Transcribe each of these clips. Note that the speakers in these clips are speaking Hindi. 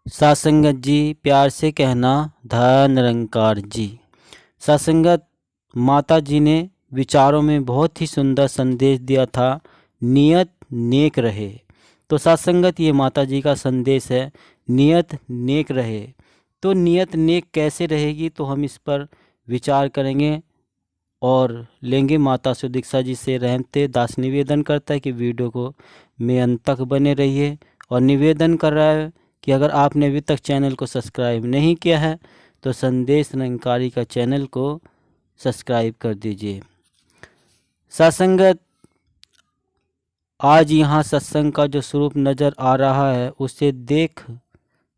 सत्संगत जी प्यार से कहना धन निरंकार जी। सत्संगत माता जी ने विचारों में बहुत ही सुंदर संदेश दिया था, नियत नेक रहे। तो सत्संगत ये माता जी का संदेश है, नियत नेक रहे। तो नियत नेक कैसे रहेगी, तो हम इस पर विचार करेंगे और लेंगे माता सुदीक्षा जी से रहमते। दास निवेदन करता है कि वीडियो को में अंत तक बने रहिए और निवेदन कर रहा है कि अगर आपने अभी तक चैनल को सब्सक्राइब नहीं किया है तो संदेश निरंकारी का चैनल को सब्सक्राइब कर दीजिए। सत्संगत आज यहाँ सत्संग का जो स्वरूप नज़र आ रहा है उसे देख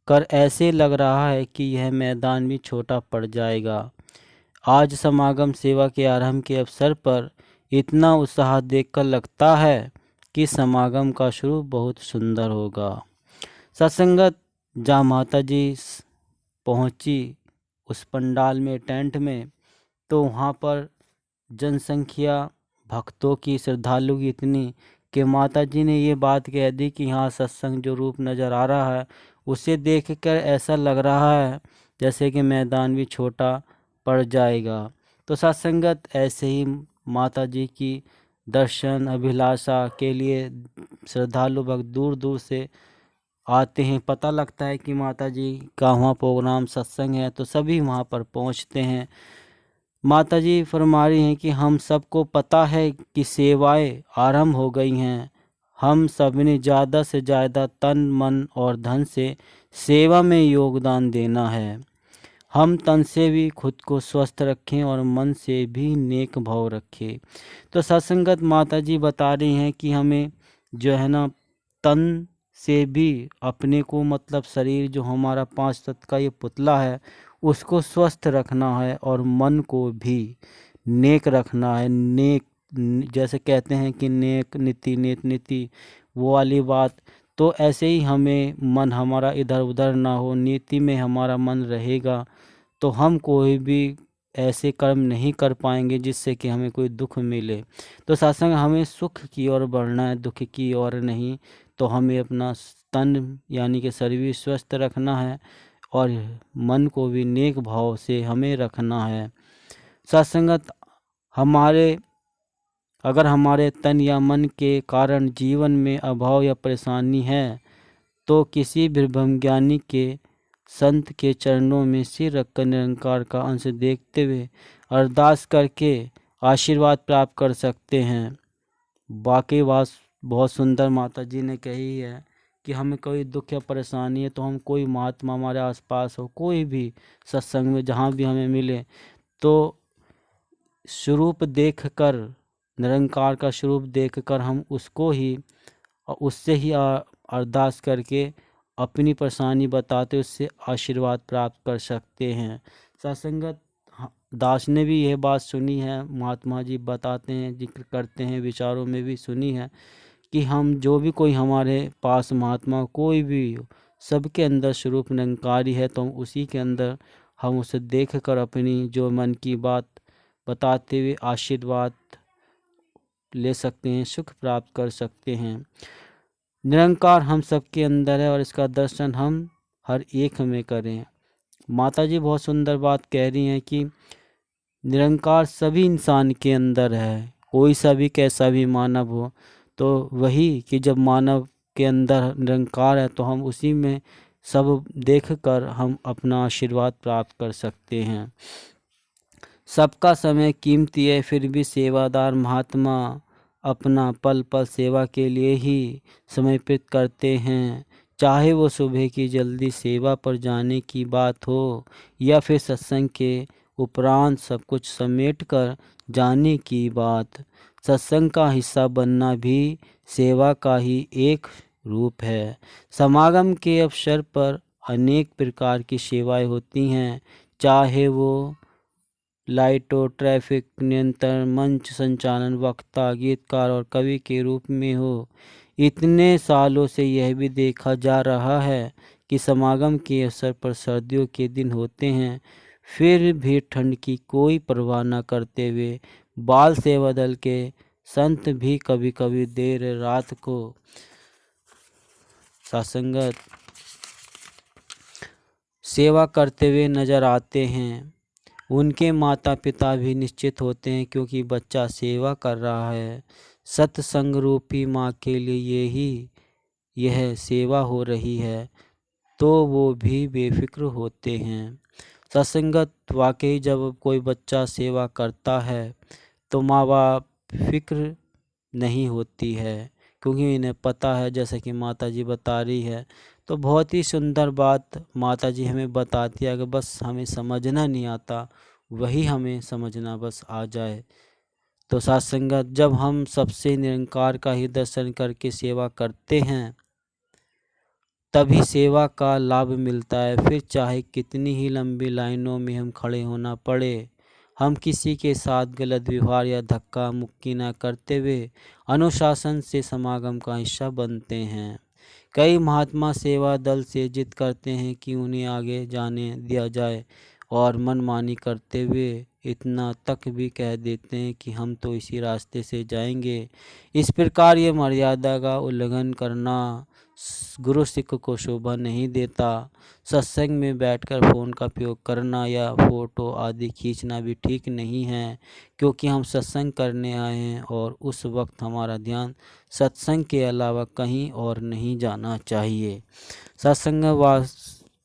कर ऐसे लग रहा है कि यह मैदान भी छोटा पड़ जाएगा। आज समागम सेवा के आरंभ के अवसर पर इतना उत्साह देखकर लगता है कि समागम का शुरू बहुत सुंदर होगा। सत्संगत जहाँ माता जी पहुँची उस पंडाल में, टेंट में, तो वहाँ पर जनसंख्या भक्तों की, श्रद्धालु की इतनी कि माता जी ने ये बात कह दी कि यहाँ सत्संग जो रूप नज़र आ रहा है उसे देखकर ऐसा लग रहा है जैसे कि मैदान भी छोटा पड़ जाएगा। तो सत्संगत ऐसे ही माता जी की दर्शन अभिलाषा के लिए श्रद्धालु भक्त दूर दूर से आते हैं। पता लगता है कि माता जी का वहाँ प्रोग्राम सत्संग है तो सभी वहाँ पर पहुँचते हैं। माता जी फरमा रही हैं कि हम सबको पता है कि सेवाएं आरंभ हो गई हैं। हम सब ने ज़्यादा से ज़्यादा तन मन और धन से सेवा में योगदान देना है। हम तन से भी खुद को स्वस्थ रखें और मन से भी नेक भाव रखें। तो सत्संगत माता जी बता रही हैं कि हमें जो है ना तन से भी अपने को, मतलब शरीर जो हमारा 5 तत्व का ये पुतला है उसको स्वस्थ रखना है और मन को भी नेक रखना है। नेक जैसे कहते हैं कि नेक नीति नेत नीति, वो वाली बात। तो ऐसे ही हमें मन हमारा इधर उधर ना हो, नीति में हमारा मन रहेगा तो हम कोई भी ऐसे कर्म नहीं कर पाएंगे जिससे कि हमें कोई दुख मिले। तो सत्संग हमें सुख की ओर बढ़ना है, दुख की ओर नहीं। तो हमें अपना तन यानी कि शरीर भी स्वस्थ रखना है और मन को भी नेक भाव से हमें रखना है। सत्संगत अगर हमारे तन या मन के कारण जीवन में अभाव या परेशानी है तो किसी भी ब्रह्मज्ञानी के संत के चरणों में सिर रखकर निरंकार का अंश देखते हुए अरदास करके आशीर्वाद प्राप्त कर सकते हैं। बाकी बात बहुत सुंदर माता जी ने कही है कि हमें कोई दुख या परेशानी है तो हम कोई महात्मा हमारे आसपास हो, कोई भी सत्संग में जहाँ भी हमें मिले तो स्वरूप देखकर, निरंकार का स्वरूप देखकर हम उसको ही और उससे ही अरदास करके अपनी परेशानी बताते उससे आशीर्वाद प्राप्त कर सकते हैं। सत्संगत दास ने भी यह बात सुनी है, महात्मा जी बताते हैं, जिक्र करते हैं, विचारों में भी सुनी है कि हम जो भी कोई हमारे पास महात्मा कोई भी हो, सबके अंदर स्वरूप निरंकारी है तो हम उसी के अंदर हम उसे देख कर अपनी जो मन की बात बताते हुए आशीर्वाद ले सकते हैं, सुख प्राप्त कर सकते हैं। निरंकार हम सबके अंदर है और इसका दर्शन हम हर एक में करें। माता जी बहुत सुंदर बात कह रही हैं कि निरंकार सभी इंसान के अंदर है, कोई सा भी कैसा भी मानव हो। तो वही कि जब मानव के अंदर निरंकार है तो हम उसी में सब देखकर हम अपना आशीर्वाद प्राप्त कर सकते हैं। सबका समय कीमती है, फिर भी सेवादार महात्मा अपना पल पल सेवा के लिए ही समर्पित करते हैं। चाहे वो सुबह की जल्दी सेवा पर जाने की बात हो या फिर सत्संग के उपरांत सब कुछ समेट कर जाने की बात। सत्संग का हिस्सा बनना भी सेवा का ही एक रूप है। समागम के अवसर पर अनेक प्रकार की सेवाएं होती हैं, चाहे वो लाइटों, ट्रैफिक नियंत्रण, मंच संचालन, वक्ता, गीतकार और कवि के रूप में हो। इतने सालों से यह भी देखा जा रहा है कि समागम के अवसर पर सर्दियों के दिन होते हैं, फिर भी ठंड की कोई परवाह न करते हुए बाल सेवा दल के संत भी कभी कभी देर रात को सत्संगत सेवा करते हुए नजर आते हैं। उनके माता पिता भी निश्चित होते हैं क्योंकि बच्चा सेवा कर रहा है। सत्संग रूपी माँ के लिए यह सेवा हो रही है, तो वो भी बेफिक्र होते हैं। सत्संगत वाकई जब कोई बच्चा सेवा करता है तो माँ बाप फिक्र नहीं होती है, क्योंकि इन्हें पता है, जैसे कि माता जी बता रही है। तो बहुत ही सुंदर बात माता जी हमें बताती है कि बस हमें समझना नहीं आता, वही हमें समझना बस आ जाए। तो साथ संगत, जब हम सबसे निरंकार का ही दर्शन करके सेवा करते हैं तभी सेवा का लाभ मिलता है। फिर चाहे कितनी ही लंबी लाइनों में हम खड़े होना पड़े, हम किसी के साथ गलत व्यवहार या धक्का मुक्की न करते हुए अनुशासन से समागम का हिस्सा बनते हैं। कई महात्मा सेवा दल से जिद करते हैं कि उन्हें आगे जाने दिया जाए और मनमानी करते हुए इतना तक भी कह देते हैं कि हम तो इसी रास्ते से जाएंगे। इस प्रकार ये मर्यादा का उल्लंघन करना गुरु सिख को शोभा नहीं देता। सत्संग में बैठकर फ़ोन का उपयोग करना या फ़ोटो आदि खींचना भी ठीक नहीं है, क्योंकि हम सत्संग करने आए हैं और उस वक्त हमारा ध्यान सत्संग के अलावा कहीं और नहीं जाना चाहिए। सत्संग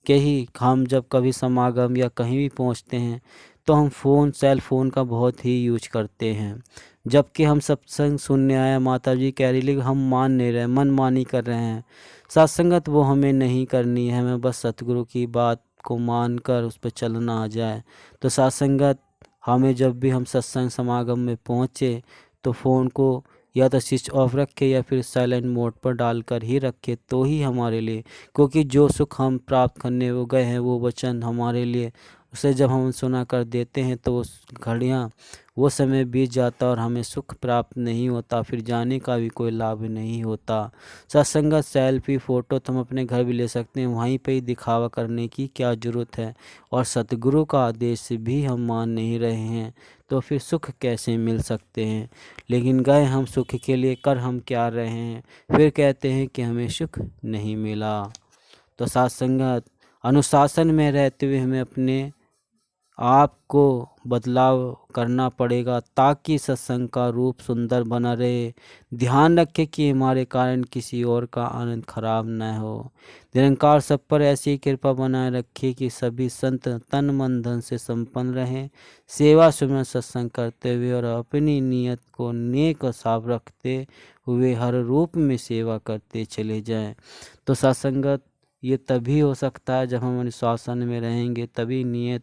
के ही हम जब कभी समागम या कहीं भी पहुंचते हैं तो हम सेल फ़ोन का बहुत ही यूज करते हैं, जबकि हम सत्संग सुनने आए। माता जी कह रही, लेकिन हम मान नहीं रहे, मनमानी कर रहे हैं। सत्संगत वो हमें नहीं करनी है, हमें बस सतगुरु की बात को मानकर उस पर चलना आ जाए। तो सत्संगत, हमें जब भी हम सत्संग समागम में पहुँचे तो फ़ोन को या तो स्विच ऑफ रखे या फिर साइलेंट मोड पर डालकर ही रखे, तो ही हमारे लिए, क्योंकि जो सुख हम प्राप्त करने वो गए हैं वो वचन हमारे लिए, उसे जब हम सुना कर देते हैं तो घड़ियाँ वो समय बीत जाता और हमें सुख प्राप्त नहीं होता, फिर जाने का भी कोई लाभ नहीं होता। सत्संगत सेल्फी फ़ोटो तो हम अपने घर भी ले सकते हैं, वहीं पे ही दिखावा करने की क्या ज़रूरत है। और सतगुरु का आदेश भी हम मान नहीं रहे हैं तो फिर सुख कैसे मिल सकते हैं। लेकिन गए हम सुख के लिए, कर हम क्या रहे हैं, फिर कहते हैं कि हमें सुख नहीं मिला। तो सत्संगत, अनुशासन में रहते हुए हमें अपने आपको बदलाव करना पड़ेगा ताकि सत्संग का रूप सुंदर बना रहे। ध्यान रखें कि हमारे कारण किसी और का आनंद खराब न हो। निरंकार सब पर ऐसी कृपा बनाए रखे कि सभी संत तन मन धन से संपन्न रहें। सेवा सुमन सत्संग करते हुए और अपनी नीयत को नेक और साफ रखते हुए हर रूप में सेवा करते चले जाएं। तो सत्संगत, ये तभी हो सकता है जब हम अनुशासन में रहेंगे, तभी नीयत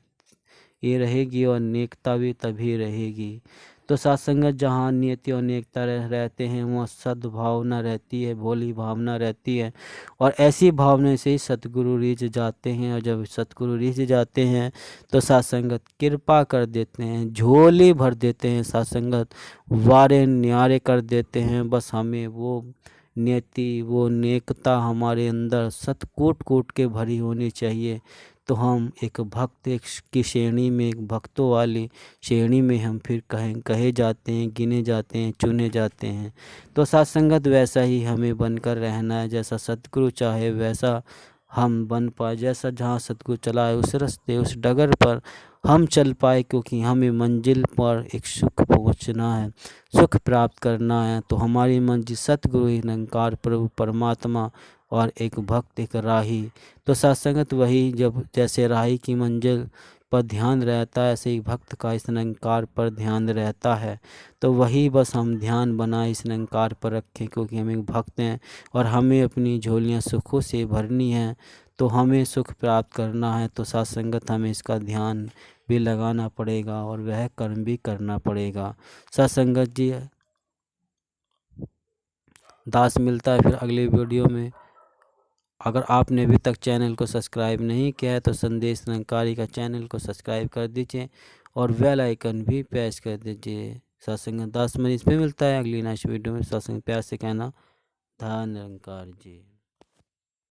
ये रहेगी और नेकता भी तभी रहेगी। तो सत्संगत, जहाँ नियति और नेकता रहते हैं वहाँ सद्भावना रहती है, भोली भावना रहती है, और ऐसी भावना से ही सतगुरु रिझ जाते हैं। और जब सतगुरु रिझ जाते हैं तो सत्संगत कृपा कर देते हैं, झोली भर देते हैं, सत्संगत वारे न्यारे कर देते हैं। बस हमें वो नियति, वो नेकता हमारे अंदर सत कूट कूट के भरी होनी चाहिए, तो हम एक भक्त की श्रेणी में, एक भक्तों वाली श्रेणी में हम फिर कहे जाते हैं, गिने जाते हैं, चुने जाते हैं। तो सत्संगत वैसा ही हमें बनकर रहना है, जैसा सतगुरु चाहे वैसा हम बन पाए, जैसा जहाँ सतगुरु चलाए उस रास्ते उस डगर पर हम चल पाए, क्योंकि हमें मंजिल पर एक सुख पहुँचना है, सुख प्राप्त करना है। तो हमारी मंजिल सतगुरु ही निरंकार प्रभु परमात्मा और एक भक्त, एक राही। तो सत्संगत वही, जब जैसे राही की मंजिल पर ध्यान रहता है, ऐसे ही भक्त का इस निरंकार पर ध्यान रहता है। तो वही बस हम ध्यान बनाए इस निरंकार पर रखें, क्योंकि हम एक भक्त हैं और हमें अपनी झोलियाँ सुखों से भरनी हैं, तो हमें सुख प्राप्त करना है। तो सत्संगत, हमें इसका ध्यान भी लगाना पड़ेगा और वह कर्म भी करना पड़ेगा। सत्संगत जी, दास मिलता है फिर अगले वीडियो में। अगर आपने अभी तक चैनल को सब्सक्राइब नहीं किया है तो संदेश निरंकारी का चैनल को सब्सक्राइब कर दीजिए और बेल आइकन भी प्रेस कर दीजिए। सत्संग 10 मिनट में मिलता है अगली नेक्स्ट वीडियो में। सत्संग प्यार से कहना, धन निरंकार जी।